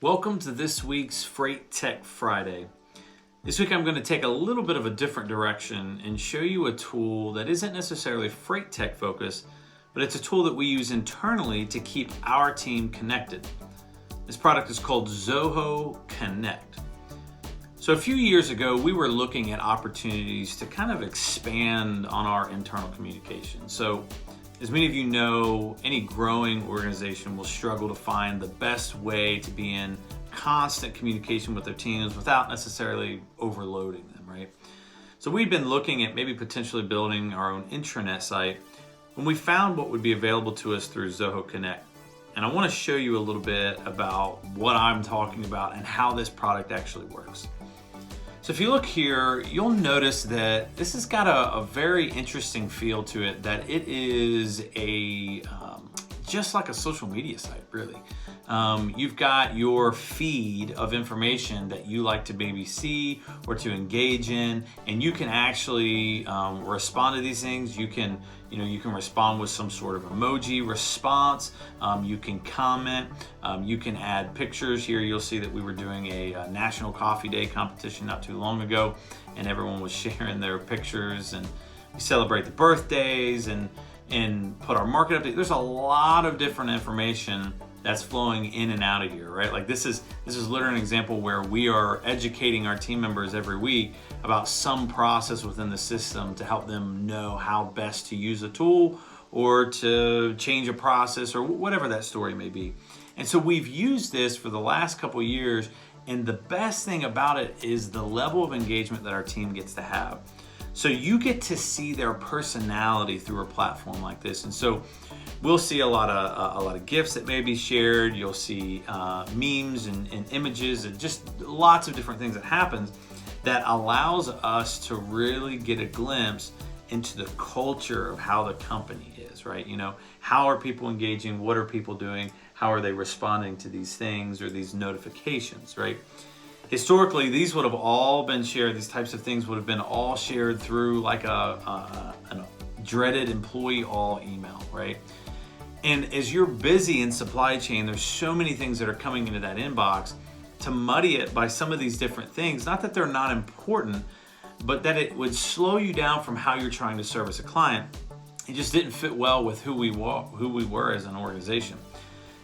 Welcome to this week's Freight Tech Friday. This week I'm going to take a little bit of a different direction and show you a tool that isn't necessarily freight tech focused, but it's a tool that we use internally to keep our team connected. This product is called Zoho Connect. So a few years ago, we were looking at opportunities to kind of expand on our internal communication. So as many of you know, any growing organization will struggle to find the best way to be in constant communication with their teams without necessarily overloading them, right? So we've been looking at maybe potentially building our own intranet site when we found what would be available to us through Zoho Connect. And I want to show you a little bit about what I'm talking about and how this product actually works. So if you look here, you'll notice that this has got a very interesting feel to it, that it is just like a social media site, really. You've got your feed of information that you like to maybe see or to engage in, and you can actually respond to these things. You can respond with some sort of emoji response. You can comment. You can add pictures. Here you'll see that we were doing a National Coffee Day competition not too long ago, and everyone was sharing their pictures, and we celebrate the birthdays and put our market update. There's a lot of different information that's flowing in and out of here, right? Like this is literally an example where we are educating our team members every week about some process within the system to help them know how best to use a tool or to change a process or whatever that story may be. And so we've used this for the last couple of years, and the best thing about it is the level of engagement that our team gets to have. So you get to see their personality through a platform like this. And so we'll see a lot of GIFs that may be shared. You'll see memes and images and just lots of different things that happens that allows us to really get a glimpse into the culture of how the company is, right? You know, how are people engaging? What are people doing? How are they responding to these things or these notifications, right? Historically, these would have all been shared. These types of things would have been all shared through like a dreaded employee all email, right? And as you're busy in supply chain, there's so many things that are coming into that inbox. To muddy it by some of these different things, not that they're not important, but that it would slow you down from how you're trying to service a client. It just didn't fit well with who we were as an organization.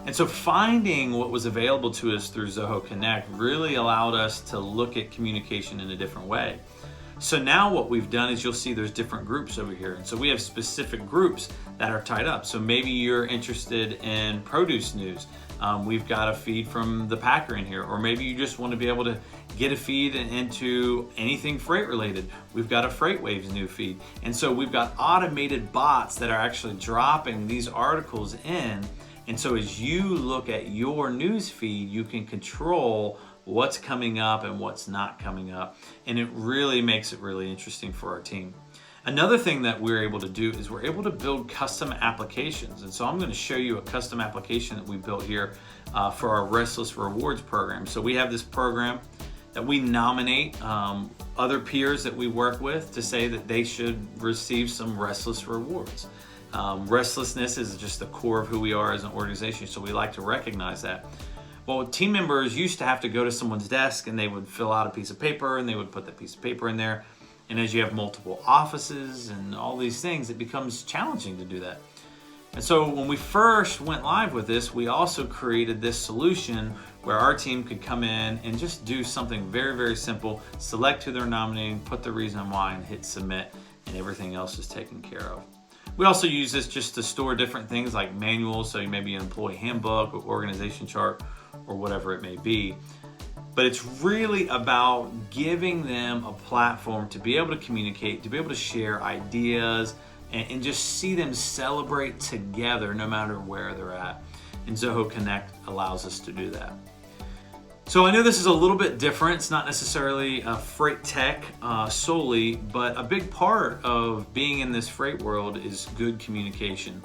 And so finding what was available to us through Zoho Connect really allowed us to look at communication in a different way. So now what we've done is you'll see there's different groups over here. And so we have specific groups that are tied up. So maybe you're interested in produce news. We've got a feed from the packer in here, or maybe you just want to be able to get a feed into anything freight related. We've got a Freight Waves new feed. And so we've got automated bots that are actually dropping these articles in. And so as you look at your news feed, you can control what's coming up and what's not coming up. And it really makes it really interesting for our team. Another thing that we're able to do is we're able to build custom applications. And so I'm going to show you a custom application that we built here for our Restless Rewards program. So we have this program that we nominate other peers that we work with to say that they should receive some Restless Rewards. Restlessness is just the core of who we are as an organization, so we like to recognize that. Well, team members used to have to go to someone's desk and they would fill out a piece of paper and they would put that piece of paper in there. And as you have multiple offices and all these things, it becomes challenging to do that. And so when we first went live with this, we also created this solution where our team could come in and just do something very, very simple, select who they're nominating, put the reason why, and hit submit, and everything else is taken care of. We also use this just to store different things like manuals, so maybe an employee handbook or organization chart or whatever it may be. But it's really about giving them a platform to be able to communicate, to be able to share ideas, and just see them celebrate together no matter where they're at. And Zoho Connect allows us to do that. So I know this is a little bit different. It's not necessarily freight tech solely, but a big part of being in this freight world is good communication.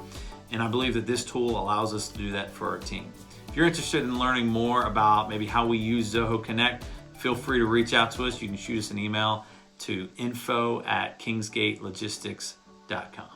And I believe that this tool allows us to do that for our team. If you're interested in learning more about maybe how we use Zoho Connect, feel free to reach out to us. You can shoot us an email to info@kingsgatelogistics.com.